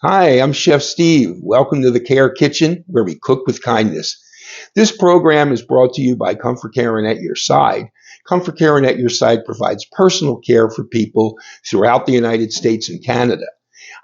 Hi, I'm Chef Steve. Welcome to the Care Kitchen, where we cook with kindness. This program is brought to you by Comfort Care and At Your Side. Comfort Care and At Your Side provides personal care for people throughout the United States and Canada.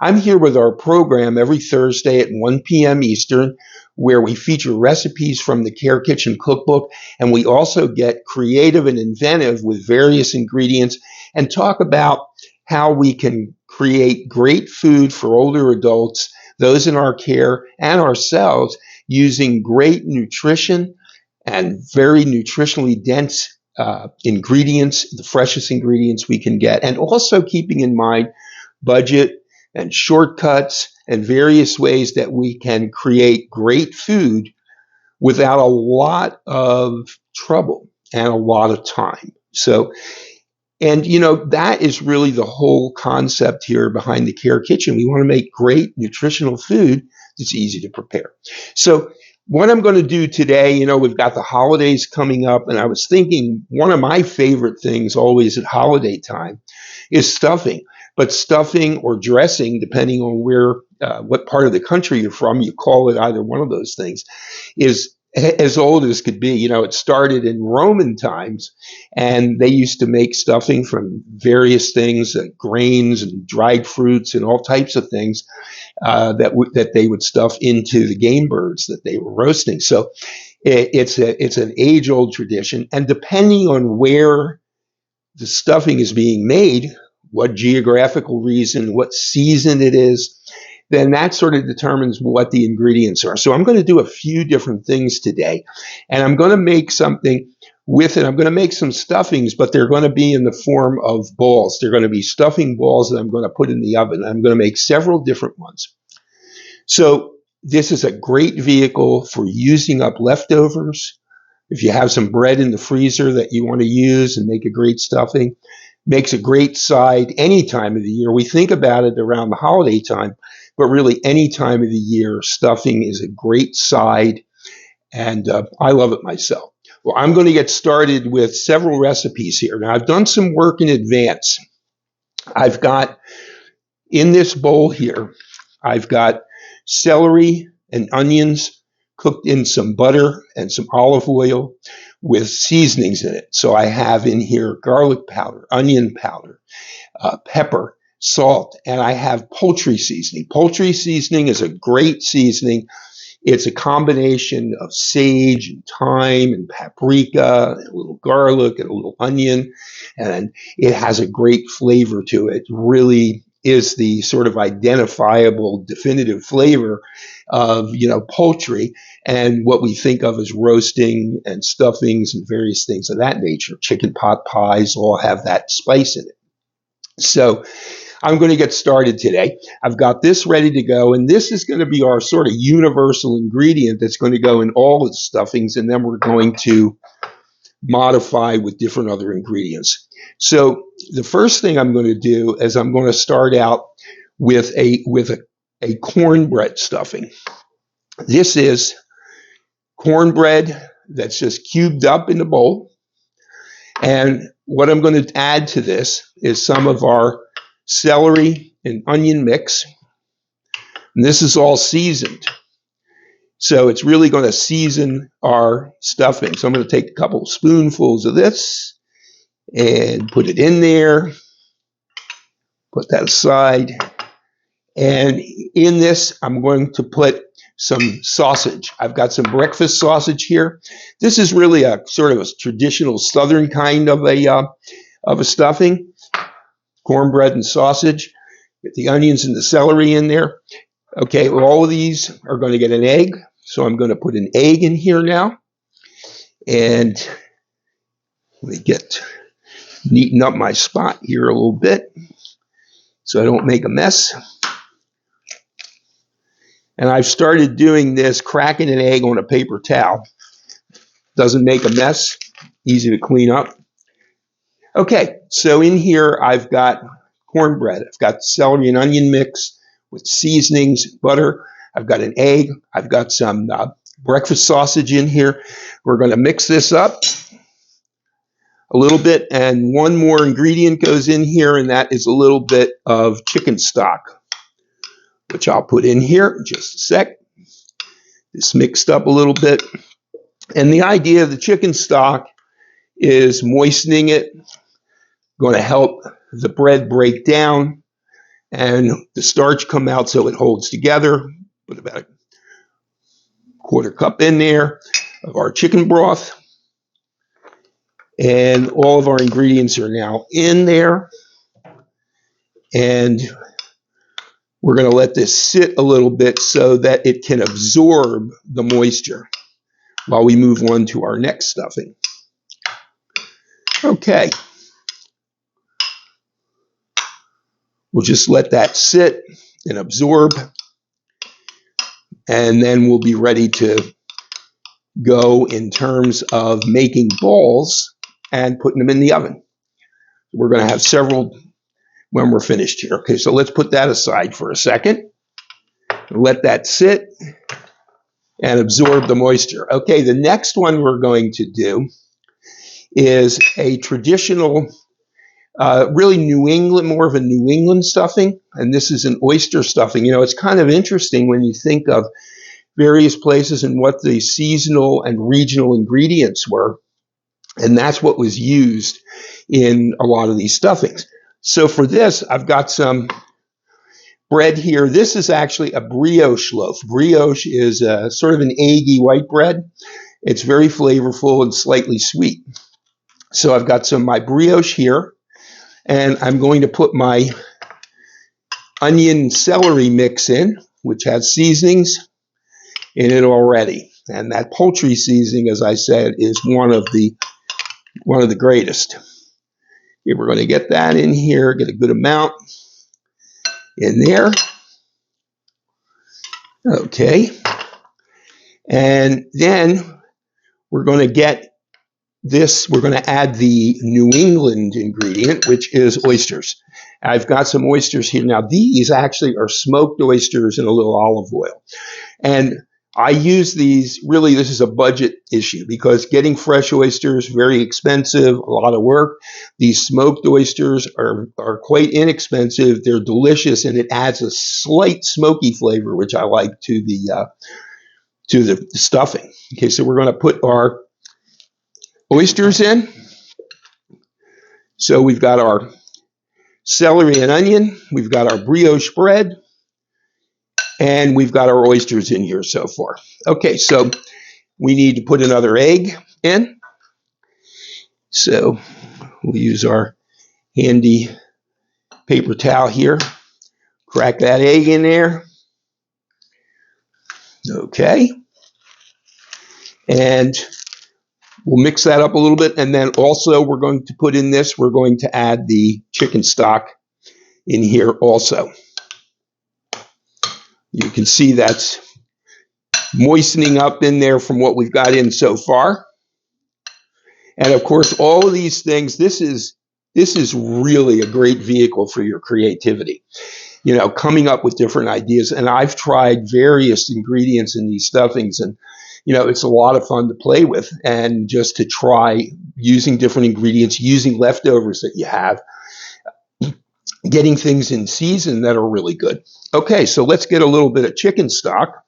I'm here with our program every Thursday at 1 p.m. Eastern, where we feature recipes from the Care Kitchen cookbook, and we also get creative and inventive with various ingredients and talk about how we can create great food for older adults, those in our care, and ourselves using great nutrition and very nutritionally dense ingredients, the freshest ingredients we can get, and also keeping in mind budget and shortcuts and various ways that we can create great food without a lot of trouble and a lot of time. And that is really the whole concept here behind the Care Kitchen. We want to make great nutritional food that's easy to prepare. So what I'm going to do today, we've got the holidays coming up, and I was thinking one of my favorite things always at holiday time is stuffing. But stuffing or dressing, depending on what part of the country you're from, you call it either one of those things, is as old as could be. It started in Roman times, and they used to make stuffing from various things, grains and dried fruits and all types of things that they would stuff into the game birds that they were roasting. So it's an age-old tradition, and depending on where the stuffing is being made, what geographical region, what season it is, then that sort of determines what the ingredients are. So I'm going to do a few different things today, and I'm going to make something with it. I'm going to make some stuffings, but they're going to be in the form of balls. They're going to be stuffing balls that I'm going to put in the oven. I'm going to make several different ones. So this is a great vehicle for using up leftovers. If you have some bread in the freezer that you want to use and make a great stuffing, makes a great side any time of the year. We think about it around the holiday time, but really any time of the year, stuffing is a great side, and I love it myself. Well, I'm going to get started with several recipes here. Now, I've done some work in advance. I've got, in this bowl here, I've got celery and onions cooked in some butter and some olive oil with seasonings in it. So I have in here garlic powder, onion powder, pepper, salt, and I have poultry seasoning. Poultry seasoning is a great seasoning. It's a combination of sage and thyme and paprika and a little garlic and a little onion, and it has a great flavor to it. It really is the sort of identifiable, definitive flavor of, poultry and what we think of as roasting and stuffings and various things of that nature. Chicken pot pies all have that spice in it. So I'm going to get started today. I've got this ready to go, and this is going to be our sort of universal ingredient that's going to go in all of the stuffings, and then we're going to modify with different other ingredients. So the first thing I'm going to do is I'm going to start out with a cornbread stuffing. This is cornbread that's just cubed up in the bowl. And what I'm going to add to this is some of our celery and onion mix. And this is all seasoned. So it's really going to season our stuffing. So I'm going to take a couple spoonfuls of this and put it in there. Put that aside. And in this, I'm going to put some sausage. I've got some breakfast sausage here. This is really a sort of a traditional Southern kind of a stuffing. Cornbread and sausage. Get the onions and the celery in there. Okay, well, all of these are going to get an egg. So I'm going to put an egg in here now. And let me neaten up my spot here a little bit so I don't make a mess. And I've started doing this, cracking an egg on a paper towel. Doesn't make a mess, easy to clean up. Okay, so in here I've got cornbread. I've got celery and onion mix with seasonings, butter. I've got an egg. I've got some breakfast sausage in here. We're going to mix this up a little bit, and one more ingredient goes in here, and that is a little bit of chicken stock. which I'll put in here in just a sec. This mixed up a little bit. And the idea of the chicken stock is moistening it, going to help the bread break down and the starch come out so it holds together. Put about a quarter cup in there of our chicken broth. And all of our ingredients are now in there. And we're going to let this sit a little bit so that it can absorb the moisture while we move on to our next stuffing. Okay. We'll just let that sit and absorb, and then we'll be ready to go in terms of making balls and putting them in the oven. We're going to have several when we're finished here. Okay, so let's put that aside for a second. Let that sit and absorb the moisture. Okay, the next one we're going to do is a traditional really New England, more of a New England stuffing, and this is an oyster stuffing. You know, it's kind of interesting when you think of various places and what the seasonal and regional ingredients were, and that's what was used in a lot of these stuffings. So for this, I've got some bread here. This is actually a brioche loaf. Brioche is sort of an eggy white bread. It's very flavorful and slightly sweet. So I've got some of my brioche here. And I'm going to put my onion celery mix in, which has seasonings in it already. And that poultry seasoning, as I said, is one of the greatest. Okay, we're going to get that in here, get a good amount in there. Okay. And then we're going to get this, we're going to add the New England ingredient, which is oysters. I've got some oysters here. Now, these actually are smoked oysters in a little olive oil. And I use these, really, this is a budget issue because getting fresh oysters, very expensive, a lot of work. These smoked oysters are quite inexpensive. They're delicious, and it adds a slight smoky flavor, which I like to the stuffing. Okay, so we're going to put our oysters in. So we've got our celery and onion, we've got our brioche bread, and we've got our oysters in here so far. Okay, so we need to put another egg in. So we'll use our handy paper towel here, crack that egg in there. Okay, and we'll mix that up a little bit, and then also we're going to put in this, we're going to add the chicken stock in here also. You can see that's moistening up in there from what we've got in so far. And of course, all of these things, this is really a great vehicle for your creativity. You know, coming up with different ideas. And I've tried various ingredients in these stuffings, and you know, it's a lot of fun to play with and just to try using different ingredients, using leftovers that you have, getting things in season that are really good. Okay, so let's get a little bit of chicken stock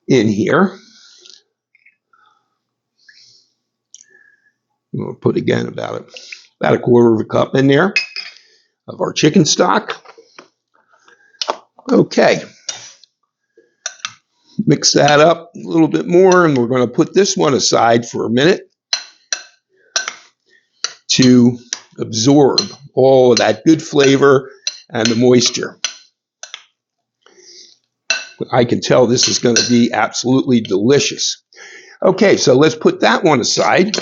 in here. We'll put again about a quarter of a cup in there of our chicken stock. Okay. Mix that up a little bit more, and we're going to put this one aside for a minute to absorb all of that good flavor and the moisture. I can tell this is going to be absolutely delicious. Okay, so let's put that one aside,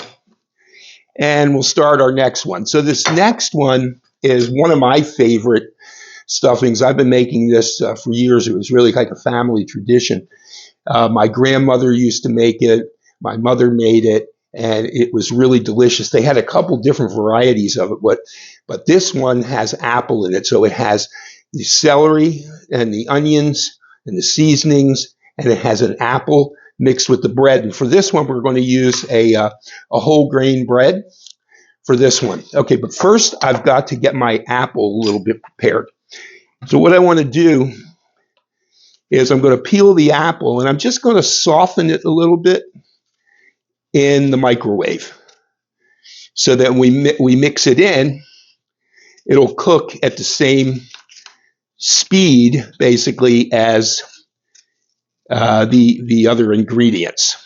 and we'll start our next one. So this next one is one of my favorite stuffings. I've been making this for years. It was really like a family tradition. My grandmother used to make it. My mother made it, and it was really delicious. They had a couple different varieties of it, but this one has apple in it. So it has the celery and the onions and the seasonings, and it has an apple mixed with the bread. And for this one, we're going to use a whole grain bread for this one. Okay, but first I've got to get my apple a little bit prepared. So what I want to do is I'm going to peel the apple and I'm just going to soften it a little bit in the microwave so that we mix it in, it'll cook at the same speed basically as the other ingredients.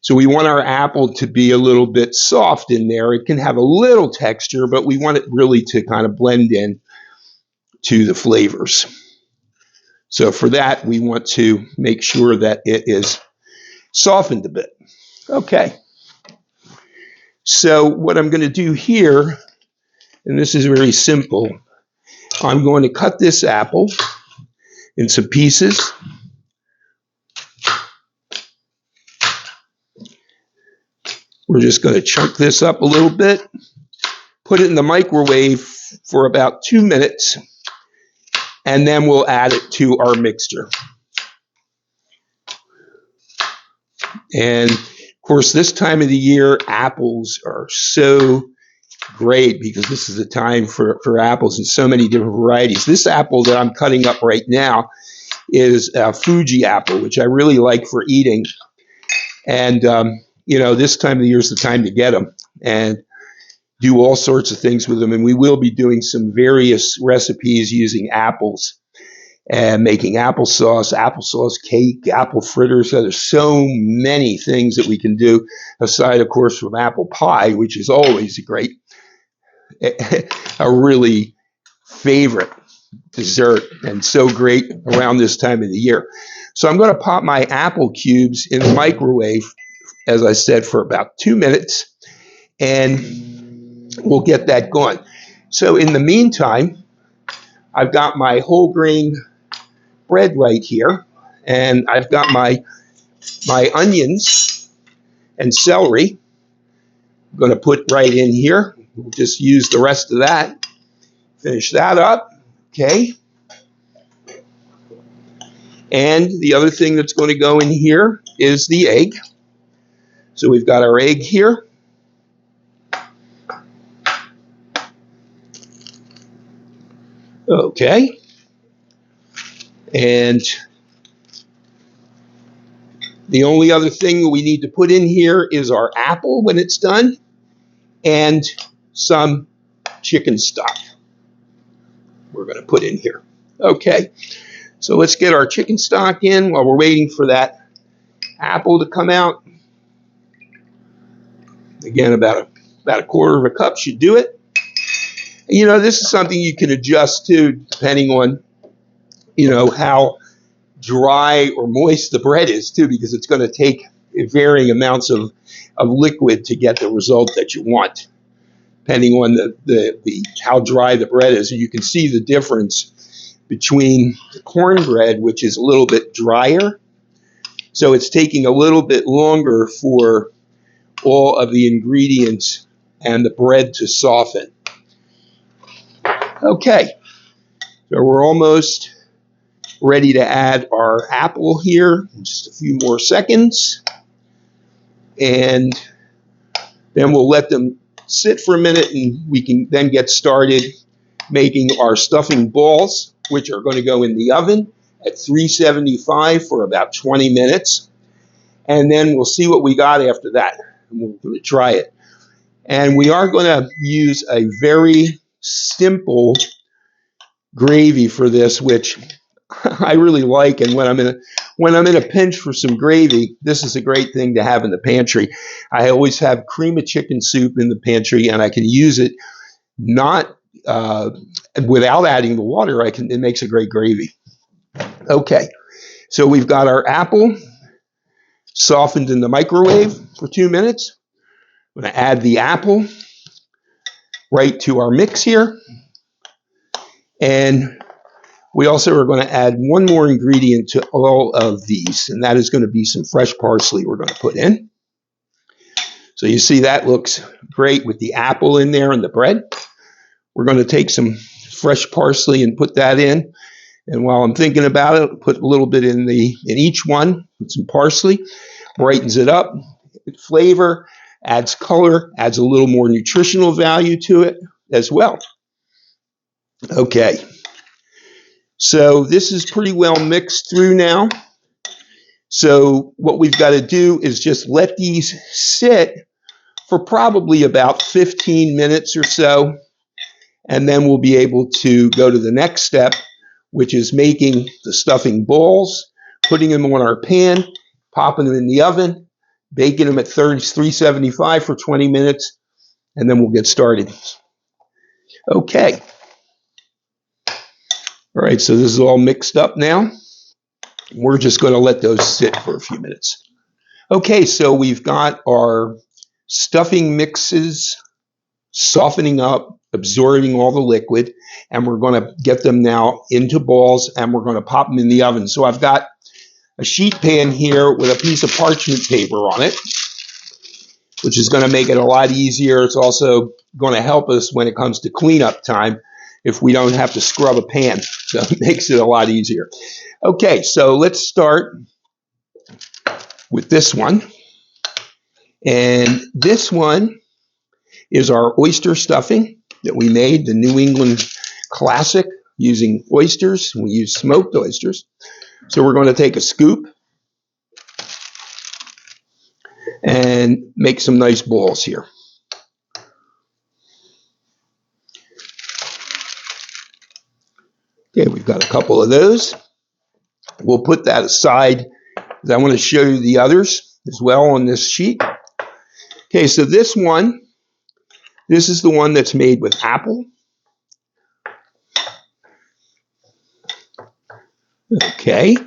So we want our apple to be a little bit soft in there. It can have a little texture, but we want it really to kind of blend in to the flavors. So for that, we want to make sure that it is softened a bit. Okay. So what I'm going to do here, and this is very simple, I'm going to cut this apple in some pieces. We're just going to chunk this up a little bit, put it in the microwave for about 2 minutes, and then we'll add it to our mixture. And of course, this time of the year, apples are so great because this is the time for apples in so many different varieties. This apple that I'm cutting up right now is a Fuji apple, which I really like for eating. And, this time of the year is the time to get them and do all sorts of things with them. And we will be doing some various recipes using apples and making applesauce cake, apple fritters. So there's so many things that we can do aside, of course, from apple pie, which is always a really favorite dessert and so great around this time of the year. So I'm going to pop my apple cubes in the microwave, as I said, for about 2 minutes, and we'll get that going. So in the meantime, I've got my whole grain bread right here, and I've got my onions and celery. I'm going to put right in here. We'll just use the rest of that. Finish that up. Okay. And the other thing that's going to go in here is the egg. So we've got our egg here. Okay. And the only other thing we need to put in here is our apple when it's done and some chicken stock we're going to put in here. Okay. So let's get our chicken stock in while we're waiting for that apple to come out. Again, about a quarter of a cup should do it. This is something you can adjust to depending on, how dry or moist the bread is too, because it's going to take varying amounts of liquid to get the result that you want, depending on the how dry the bread is. And you can see the difference between the cornbread, which is a little bit drier. So it's taking a little bit longer for all of the ingredients and the bread to soften. Okay, so we're almost ready to add our apple here in just a few more seconds. And then we'll let them sit for a minute and we can then get started making our stuffing balls, which are going to go in the oven at 375 for about 20 minutes. And then we'll see what we got after that. And we're going to try it. And we are going to use a very simple gravy for this, which I really like. And when I'm in a pinch for some gravy, this is a great thing to have in the pantry. I always have cream of chicken soup in the pantry, and I can use it not without adding the water. It makes a great gravy. Okay, so we've got our apple softened in the microwave for 2 minutes. I'm going to add the apple right to our mix here. And we also are going to add one more ingredient to all of these, and that is going to be some fresh parsley we're going to put in. So you see that looks great with the apple in there and the bread. We're going to take some fresh parsley and put that in. And while I'm thinking about it, put a little bit in each one, put some parsley, brightens it up, flavor, adds color, adds a little more nutritional value to it as well. Okay. So this is pretty well mixed through now. So what we've got to do is just let these sit for probably about 15 minutes or so, and then we'll be able to go to the next step, which is making the stuffing balls, putting them on our pan, popping them in the oven, baking them at 375 for 20 minutes, and then we'll get started. Okay. All right, so this is all mixed up now. We're just going to let those sit for a few minutes. Okay, so we've got our stuffing mixes softening up, absorbing all the liquid, and we're going to get them now into balls, and we're going to pop them in the oven. So I've got a sheet pan here with a piece of parchment paper on it, which is going to make it a lot easier. It's also going to help us when it comes to cleanup time if we don't have to scrub a pan. So it makes it a lot easier. Okay, so let's start with this one. And this one is our oyster stuffing that we made, the New England classic using oysters. We use smoked oysters. So we're going to take a scoop and make some nice balls here. Okay, we've got a couple of those. We'll put that aside because I want to show you the others as well on this sheet. Okay, so this is the one that's made with apple. Okay.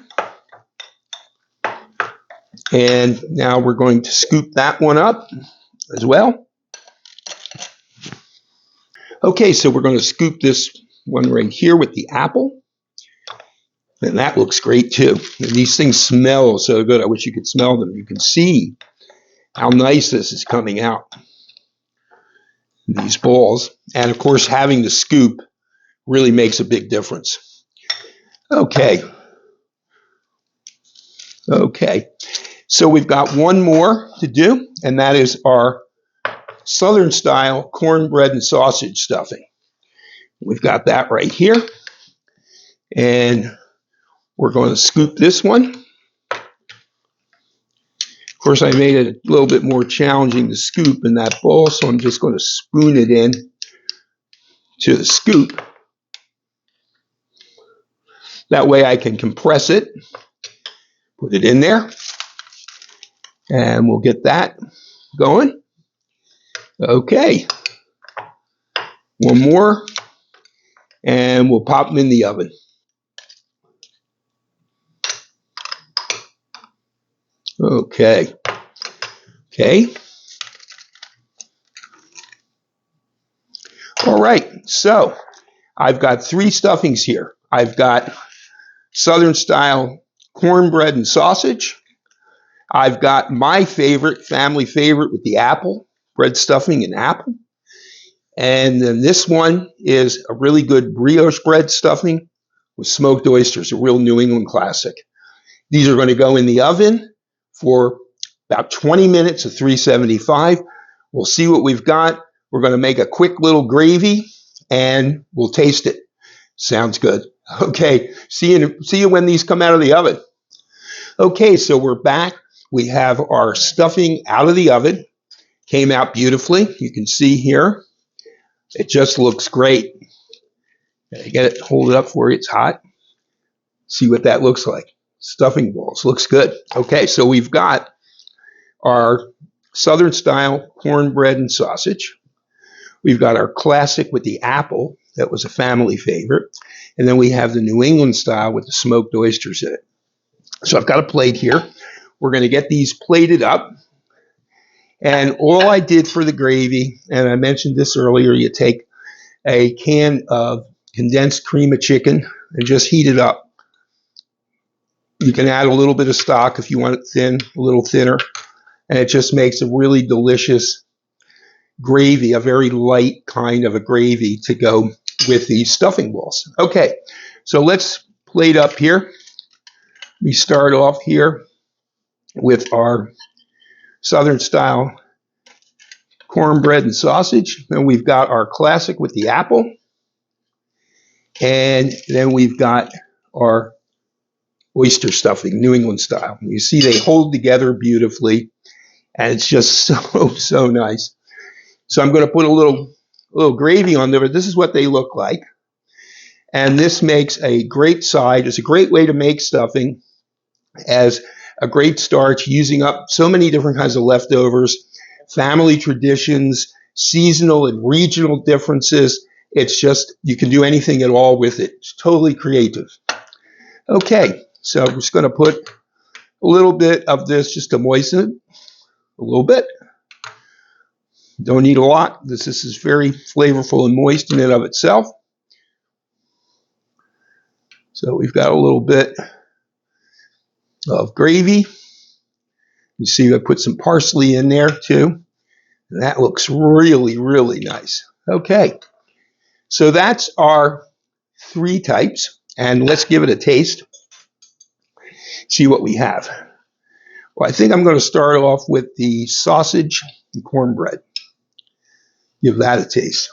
And now we're going to scoop that one up as well. Okay, so we're going to scoop this one right here with the apple. And that looks great too. And these things smell so good. I wish you could smell them. You can see how nice this is coming out. These balls. And of course, having the scoop really makes a big difference. Okay. Okay. So we've got one more to do, and that is our Southern style cornbread and sausage stuffing. We've got that right here. And we're going to scoop this one. Of course, I made it a little bit more challenging to scoop in that bowl, so I'm just going to spoon it in to the scoop. That way I can compress it, put it in there, and we'll get that going. Okay. One more, and we'll pop them in the oven. Okay. Okay. All right. So I've got three stuffings here. I've got Southern style cornbread and sausage. I've got my favorite, family favorite with the apple, bread stuffing and apple. And then this one is a really good brioche bread stuffing with smoked oysters, a real New England classic. These are going to go in the oven for about 20 minutes at 375. We'll see what we've got. We're going to make a quick little gravy and we'll taste it. Sounds good. Okay, see you when these come out of the oven. Okay, so we're back. We have our stuffing out of the oven. Came out beautifully. You can see here. It just looks great. Get it, hold it up for you. It's hot. See what that looks like. Stuffing balls. Looks good. Okay, so we've got our Southern style cornbread and sausage. We've got our classic with the apple. That was a family favorite. And then we have the New England style with the smoked oysters in it. So I've got a plate here. We're going to get these plated up. And all I did for the gravy, and I mentioned this earlier, you take a can of condensed cream of chicken and just heat it up. You can add a little bit of stock if you want it thin, a little thinner, and it just makes a really delicious gravy, a very light kind of a gravy to go with these stuffing balls. Okay, so let's plate up here. We start off here with our Southern style cornbread and sausage. Then we've got our classic with the apple. And then we've got our oyster stuffing, New England style. You see they hold together beautifully, and it's just so nice. So I'm going to put a little gravy on there, but this is what they look like. And this makes a great side. It's a great way to make stuffing as a great starch, using up so many different kinds of leftovers, family traditions, seasonal and regional differences. It's just, you can do anything at all with it. It's totally creative. Okay, so I'm just going to put a little bit of this just to moisten it, a little bit. Don't need a lot. This is very flavorful and moist in and of itself. So we've got a little bit of gravy. You see I put some parsley in there too. And that looks really nice. Okay, so that's our 3 types. And let's give it a taste. See what we have. Well, I think I'm going to start off with the sausage and cornbread. Give that a taste.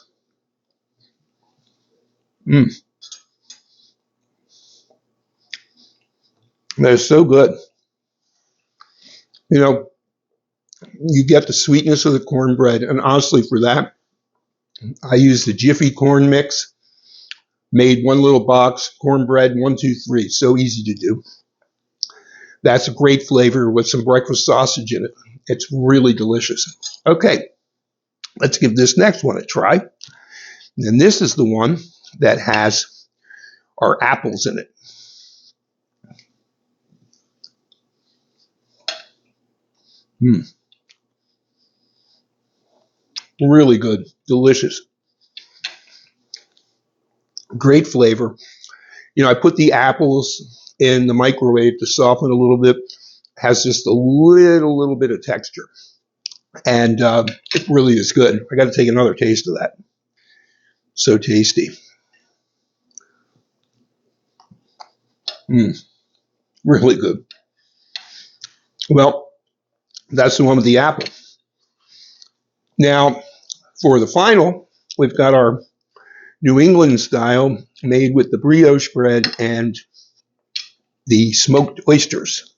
They're so good. You know, you get the sweetness of the cornbread, and honestly, for that, I use the Jiffy corn mix. Made one little box, cornbread, 1, 2, 3. So easy to do. That's a great flavor with some breakfast sausage in it. It's really delicious. Okay, let's give this next one a try. And this is the one that has our apples in it. Really good, delicious. Great flavor. You know, I put the apples in the microwave to soften a little bit. Has just a little bit of texture. And it really is good. I got to take another taste of that. So tasty. Really good. Well, that's the one with the apple. Now, for the final, we've got our New England style made with the brioche bread and the smoked oysters.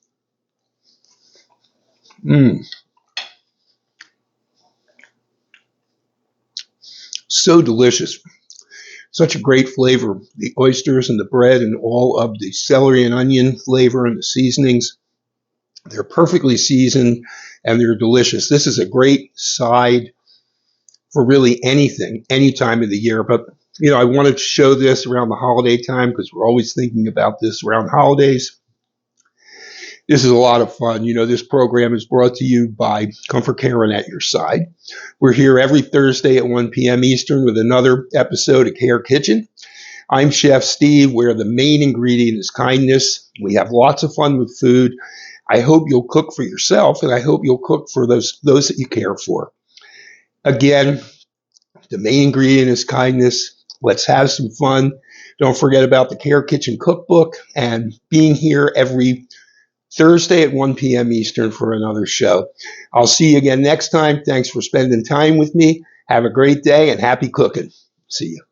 So delicious. Such a great flavor. The oysters and the bread and all of the celery and onion flavor and the seasonings. They're perfectly seasoned and they're delicious. This is a great side for really anything, any time of the year. But, you know, I wanted to show this around the holiday time because we're always thinking about this around holidays. This is a lot of fun. You know, this program is brought to you by Comfort Karen at your side. We're here every Thursday at 1 p.m. Eastern with another episode of Care Kitchen. I'm Chef Steve, where the main ingredient is kindness. We have lots of fun with food. I hope you'll cook for yourself, and I hope you'll cook for those that you care for. Again, the main ingredient is kindness. Let's have some fun. Don't forget about the Care Kitchen cookbook and being here every Thursday at 1 p.m. Eastern for another show. I'll see you again next time. Thanks for spending time with me. Have a great day and happy cooking. See you.